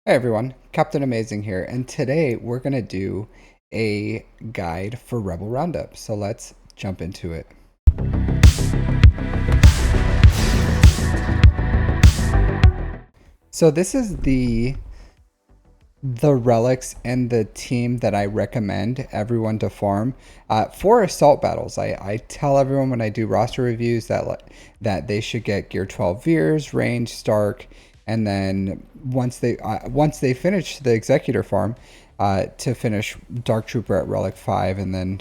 Hey everyone, Captain Amazing here, and today we're going to do a guide for Rebel Roundup. So let's jump into it. So this is the relics and the team that I recommend everyone to farm for assault battles. I tell everyone when I do roster reviews that they should get Gear 12 Veers, Range, Stark, and then once they finish the Executor farm, to finish Dark Trooper at Relic 5, and then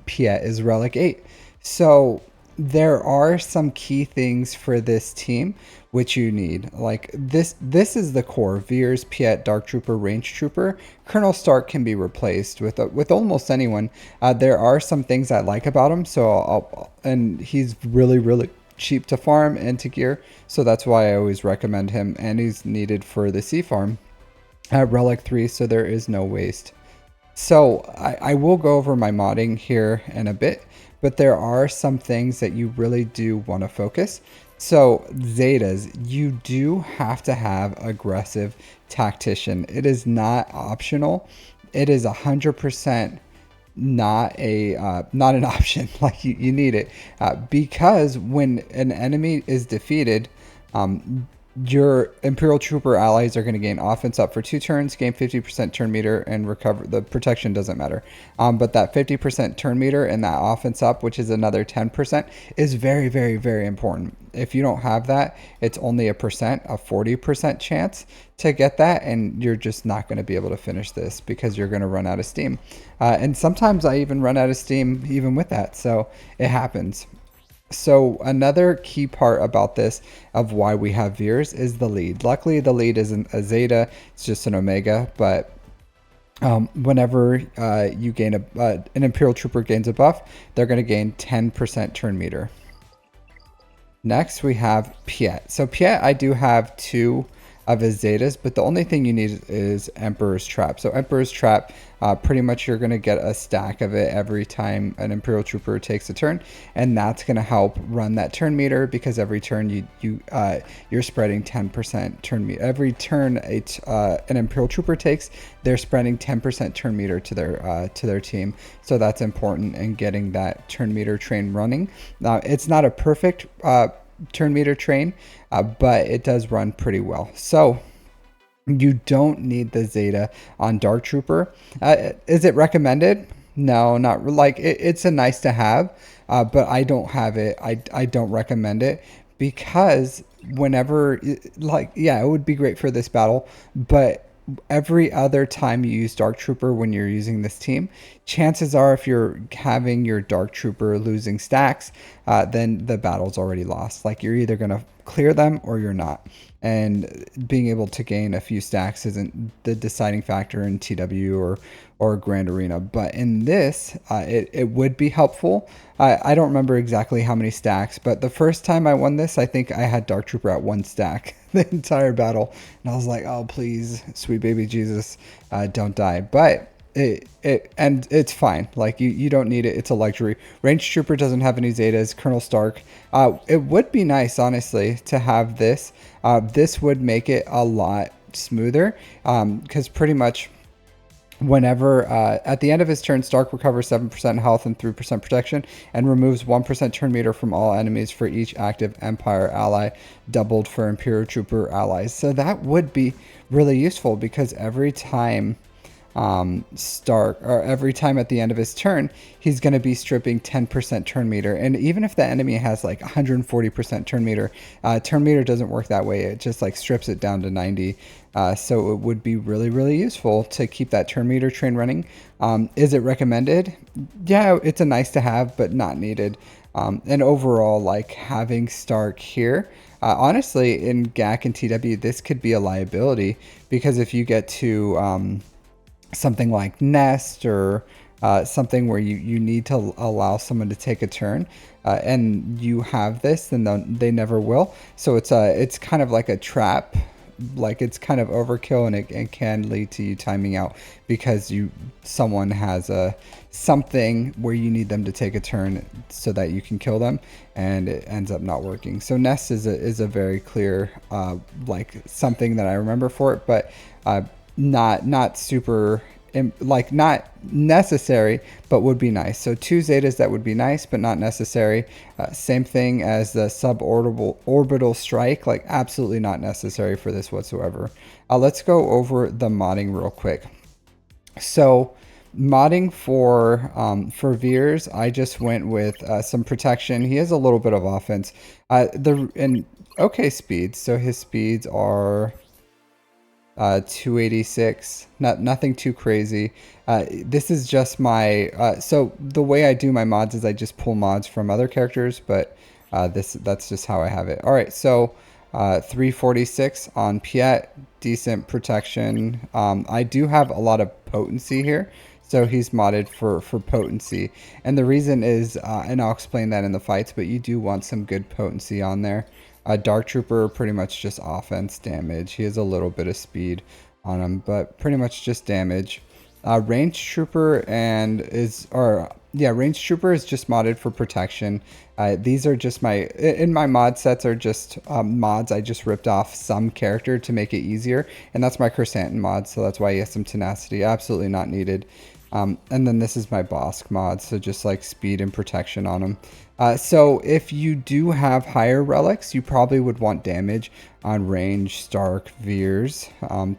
Piett is Relic 8. So there are some key things for this team which you need. Like this is the core: Veers, Piett, Dark Trooper, Range Trooper. Colonel Stark can be replaced with almost anyone. There are some things I like about him, and he's really cheap to farm and to gear, so that's why I always recommend him, and he's needed for the C farm at Relic 3, so there is no waste. So I will go over my modding here in a bit, but there are some things that you really do want to focus. So zetas, you do have to have aggressive tactician. It is not optional. It is 100% not an option. Like you need it because when an enemy is defeated, your Imperial Trooper allies are going to gain offense up for 2 turns, gain 50% turn meter, and recover. The protection doesn't matter. But that 50% turn meter and that offense up, which is another 10%, is very important. If you don't have that, it's only a 40% chance to get that, and you're just not going to be able to finish this because you're going to run out of steam. And sometimes I even run out of steam even with that, so it happens. So another key part about this of why we have Veers is the lead. Luckily, the lead isn't a Zeta; it's just an Omega. But whenever you gain an Imperial Trooper gains a buff, they're going to gain 10% turn meter. Next, we have Piett. So Piett, I do have 2 of his Zetas, but the only thing you need is Emperor's Trap. So Emperor's Trap, pretty much you're going to get a stack of it every time an Imperial Trooper takes a turn, and that's going to help run that turn meter, because every turn you're spreading 10% turn meter. Every turn an Imperial Trooper takes, they're spreading 10% turn meter to their team. So that's important in getting that turn meter train running. It's not a perfect turn meter train, but it does run pretty well. So you don't need the Zeta on Dark Trooper. Is it recommended? No, not like it's a nice to have, but I don't have it. I don't recommend it because whenever, like, yeah, it would be great for this battle, but every other time you use Dark Trooper when you're using this team, chances are if you're having your Dark Trooper losing stacks, then the battle's already lost. Like, you're either going to clear them or you're not. And being able to gain a few stacks isn't the deciding factor in TW or Grand Arena. But in this, it would be helpful. I don't remember exactly how many stacks, but the first time I won this, I think I had Dark Trooper at 1 stack the entire battle. And I was like, oh, please, sweet baby Jesus, don't die. But and it's fine. Like, you don't need it. It's a luxury. Range Trooper doesn't have any Zetas. Colonel Stark. It would be nice, honestly, to have this. This would make it a lot smoother, because pretty much whenever at the end of his turn, Stark recovers 7% health and 3% protection, and removes 1% turn meter from all enemies for each active Empire ally, doubled for Imperial Trooper allies. So that would be really useful, because every time Stark, or every time at the end of his turn, he's going to be stripping 10% turn meter. And even if the enemy has like 140% turn meter doesn't work that way. It just like strips it down to 90. So it would be really useful to keep that turn meter train running. Is it recommended? Yeah, it's a nice to have, but not needed. And overall, like, having Stark here, honestly, in GAC and TW, this could be a liability, because if you get to something like Nest, or something where you need to allow someone to take a turn, and you have this, then they never will. So it's kind of like a trap like it's kind of overkill, and it can lead to you timing out because someone has a something where you need them to take a turn so that you can kill them, and it ends up not working. So nest is a very clear like something that I remember for it, but not super like not necessary, but would be nice. So 2 zetas that would be nice but not necessary. Same thing as the suborbital strike, like absolutely not necessary for this whatsoever. Let's go over the modding real quick. So modding for Veers, I just went with some protection. He has a little bit of offense, and okay speeds. So his speeds are 286, nothing too crazy. This is just my so the way I do my mods is I just pull mods from other characters, but that's just how I have it. All right, so 346 on Piett, decent protection. I do have a lot of potency here, so he's modded for potency, and the reason is and I'll explain that in the fights, but you do want some good potency on there. Dark Trooper, pretty much just offense damage. He has a little bit of speed on him, but pretty much just damage. Range Trooper Range Trooper is just modded for protection. These are just in my mod sets are just mods I just ripped off some character to make it easier, and that's my Chrysanthemum mod, so that's why he has some tenacity. Absolutely not needed. And then this is my Bosk mod, so just like speed and protection on him. So if you do have higher relics, you probably would want damage on Range, Stark, Veers,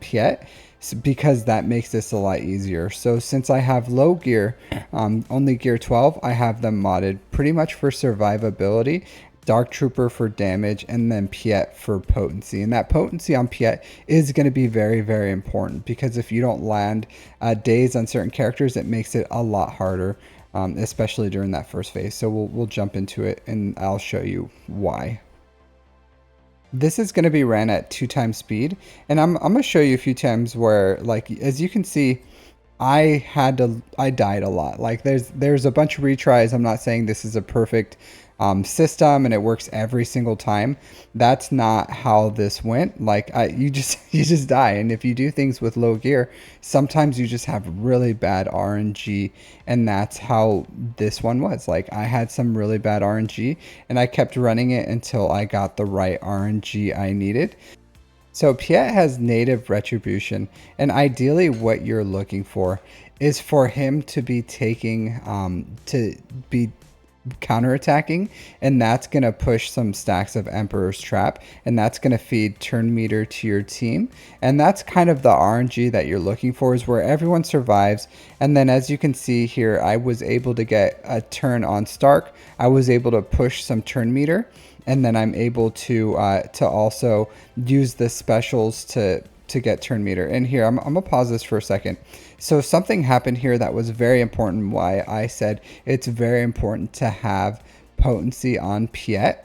Piett, because that makes this a lot easier. So since I have low gear, only gear 12, I have them modded pretty much for survivability. Dark Trooper for damage, and then Piett for potency. And that potency on Piett is going to be very, very important, because if you don't land days on certain characters, it makes it a lot harder, especially during that first phase. So we'll jump into it, and I'll show you why. This is going to be ran at 2 times speed, and I'm going to show you a few times where, like, as you can see, I died a lot. Like there's a bunch of retries. I'm not saying this is a perfect system and it works every single time. That's not how this went. Like you just die. And if you do things with low gear, sometimes you just have really bad RNG, and that's how this one was. Like I had some really bad RNG, and I kept running it until I got the right RNG I needed. So Piett has native retribution, and ideally what you're looking for is for him to be counterattacking, and that's going to push some stacks of Emperor's Trap, and that's going to feed turn meter to your team. And that's kind of the RNG that you're looking for, is where everyone survives. And then as you can see here, I was able to get a turn on Stark. I was able to push some turn meter, and then I'm able to also use the specials to get turn meter. And here, I'm gonna pause this for a second. So something happened here that was very important, why I said it's very important to have potency on Piett.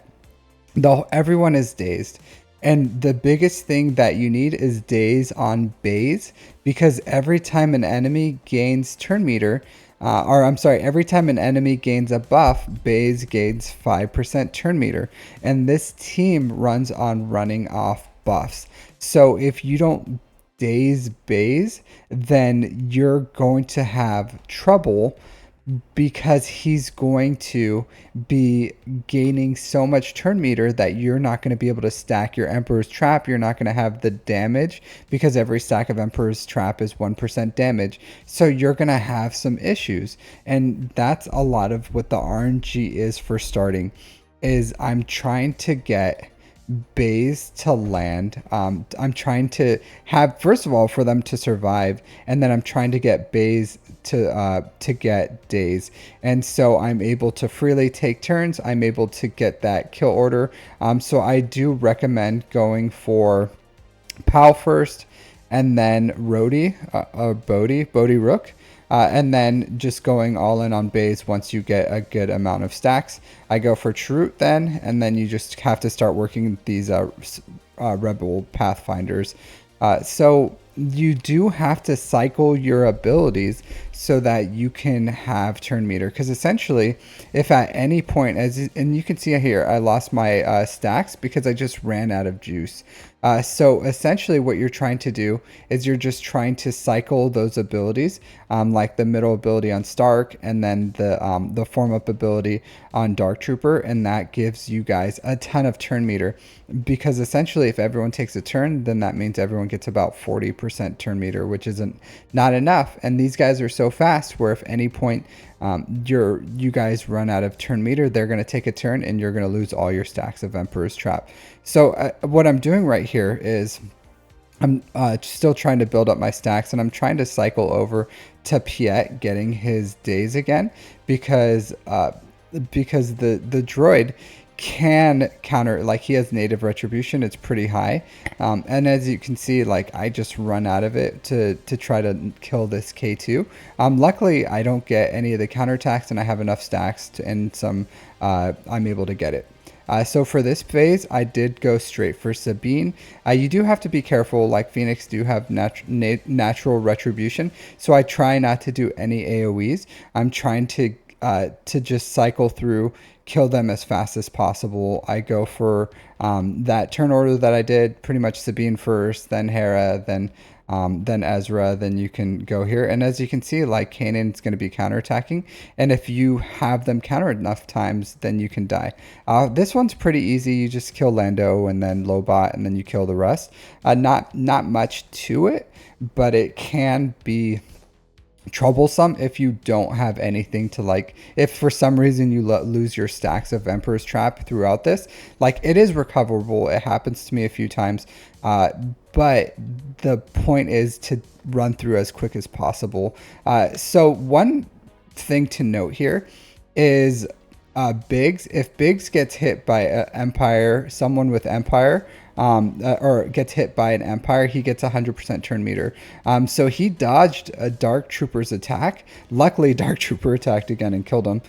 Though everyone is dazed. And the biggest thing that you need is daze on bays, because every time an enemy gains turn meter, every time an enemy gains a buff, Baze gains 5% turn meter. And this team runs on running off buffs. So if you don't daze Baze, then you're going to have trouble, because he's going to be gaining so much turn meter that you're not going to be able to stack your Emperor's Trap. You're not going to have the damage, because every stack of Emperor's Trap is 1% damage. So you're going to have some issues. And that's a lot of what the RNG is for starting, is I'm trying to get Bays to land. I'm trying to have, first of all, for them to survive, and then I'm trying to get Bays to get days. And so I'm able to freely take turns. I'm able to get that kill order. So I do recommend going for Pal first, and then Rhodey, Bodhi Rook. And then just going all in on Bays once you get a good amount of stacks. I go for Chirrut then, and then you just have to start working these Rebel Pathfinders. So you do have to cycle your abilities. so that you can have turn meter. Because essentially, if at any point, and you can see here, I lost my stacks because I just ran out of juice. So essentially what you're trying to do is you're just trying to cycle those abilities, like the middle ability on Stark and then the form up ability on Dark Trooper, and that gives you guys a ton of turn meter. Because essentially if everyone takes a turn, then that means everyone gets about 40% turn meter, which isn't not enough. And these guys are so fast where if any point you guys run out of turn meter, they're going to take a turn and you're going to lose all your stacks of Emperor's Trap. So what I'm doing right here is I'm still trying to build up my stacks, and I'm trying to cycle over to Piett getting his days again, because the droid can counter, like he has native retribution, it's pretty high, and as you can see, like I just run out of it to try to kill this K2. Luckily I don't get any of the counterattacks and I have enough stacks and some I'm able to get it. So for this phase, I did go straight for Sabine. You do have to be careful, like Phoenix do have natural retribution, so I try not to do any AoEs. I'm trying to just cycle through, kill them as fast as possible. I go for that turn order that I did, pretty much Sabine first, then Hera, then Ezra, then you can go here. And as you can see, like Kanan's going to be counterattacking, and if you have them counter enough times, then you can die. This one's pretty easy. You just kill Lando and then Lobot, and then you kill the rest. Not much to it, but it can be troublesome if you don't have anything to, like, if for some reason you lose your stacks of Emperor's Trap throughout this, like, it is recoverable. It happens to me a few times, but the point is to run through as quick as possible. So one thing to note here is Biggs. If Biggs gets hit by Empire, someone with Empire, or gets hit by an Empire, he gets 100% turn meter. So he dodged a Dark Trooper's attack. Luckily, Dark Trooper attacked again and killed him,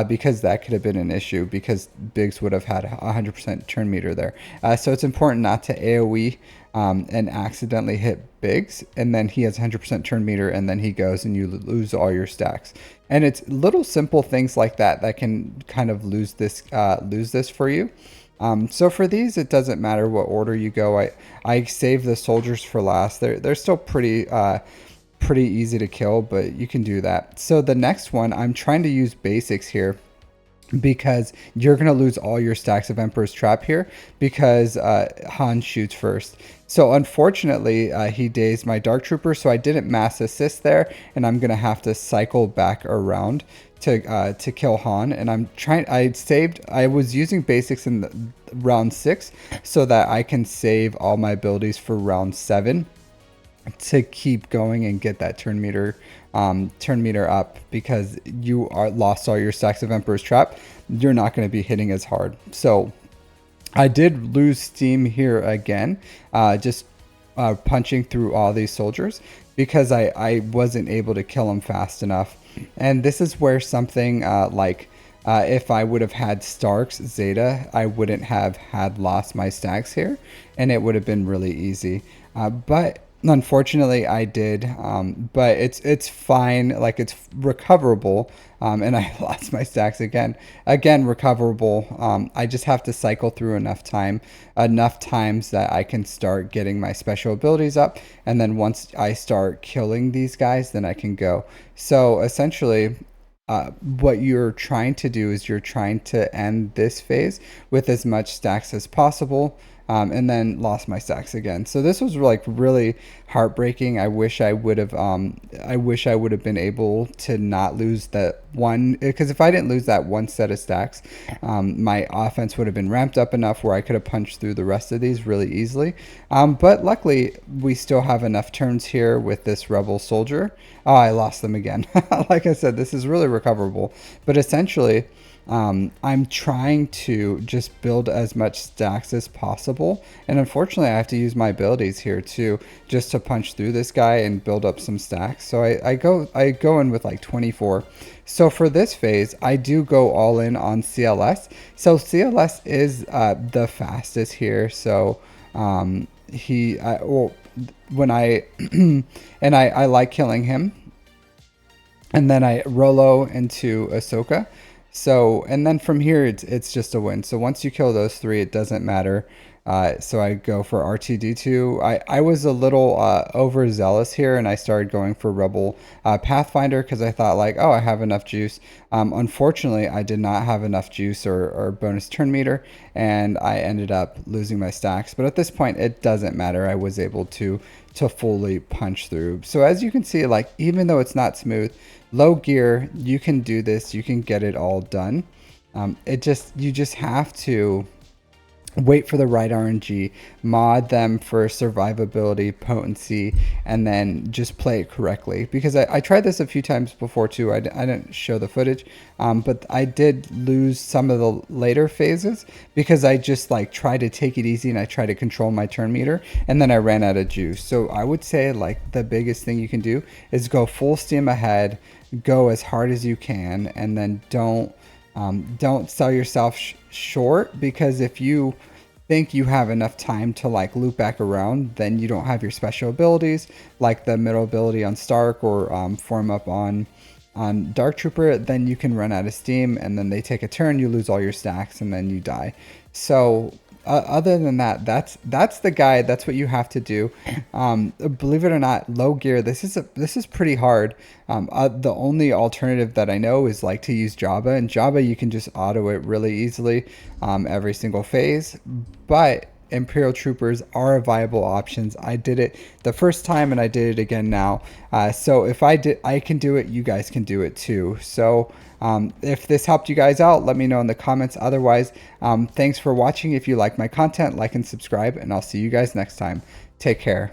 because that could have been an issue, because Biggs would have had 100% turn meter there. So it's important not to AoE and accidentally hit Biggs, and then he has 100% turn meter, and then he goes and you lose all your stacks. And it's little simple things like that that can kind of lose this for you. So for these, it doesn't matter what order you go. I save the soldiers for last. They're still pretty easy to kill, but you can do that. So the next one, I'm trying to use basics here, because you're going to lose all your stacks of Emperor's Trap here, because Han shoots first. So unfortunately, he dazed my Dark Trooper, so I didn't mass assist there, and I'm going to have to cycle back around to kill Han. And I was using basics in round 6 so that I can save all my abilities for round 7 to keep going and get that turn meter up, because you lost all your stacks of Emperor's Trap. You're not going to be hitting as hard. So I did lose steam here again, just punching through all these soldiers, because I wasn't able to kill them fast enough. And this is where something if I would have had Stark's Zeta, I wouldn't have lost my stacks here, and it would have been really easy. But unfortunately I did, but it's fine, like it's recoverable, and I lost my stacks again recoverable. I just have to cycle through enough times that I can start getting my special abilities up, and then once I start killing these guys, then I can go. So essentially, what you're trying to do is you're trying to end this phase with as much stacks as possible, and then lost my stacks again. So this was like really heartbreaking. I wish I would have been able to not lose that one, because if I didn't lose that one set of stacks, my offense would have been ramped up enough where I could have punched through the rest of these really easily. But luckily we still have enough turns here with this Rebel soldier. Oh, I lost them again. Like I said, this is really recoverable, but essentially, I'm trying to just build as much stacks as possible, and unfortunately I have to use my abilities here too, just to punch through this guy and build up some stacks. So I go in with like 24. So for this phase, I do go all in on CLS. So CLS is the fastest here. So and I like killing him. and then I Rolo into Ahsoka. So, and then from here, it's just a win. So once you kill those three, it doesn't matter. So I go for R2D2. I was a little overzealous here, and I started going for Rebel Pathfinder because I thought like, oh, I have enough juice. Unfortunately, I did not have enough juice or bonus turn meter, and I ended up losing my stacks. But at this point, it doesn't matter. I was able to fully punch through. So as you can see, like even though it's not smooth, low gear, you can do this. You can get it all done. You just have to wait for the right RNG, mod them for survivability, potency, and then just play it correctly. Because I tried this a few times before too. I didn't show the footage, but I did lose some of the later phases because I just like tried to take it easy and I tried to control my turn meter, and then I ran out of juice. So I would say like the biggest thing you can do is go full steam ahead, go as hard as you can, and then don't sell yourself short, because if you think you have enough time to like loop back around, then you don't have your special abilities like the middle ability on Stark or form up on Dark Trooper, then you can run out of steam and then they take a turn, you lose all your stacks and then you die. So other than that, that's the guide. That's what you have to do. Believe it or not, low gear. This is pretty hard. The only alternative that I know is like to use Jabba, and Jabba you can just auto it really easily every single phase. But Imperial Troopers are viable options. I did it the first time and I did it again now. So if I can do it, you guys can do it too. So if this helped you guys out, let me know in the comments. Otherwise, thanks for watching. If you like my content, like and subscribe, and I'll see you guys next time. Take care.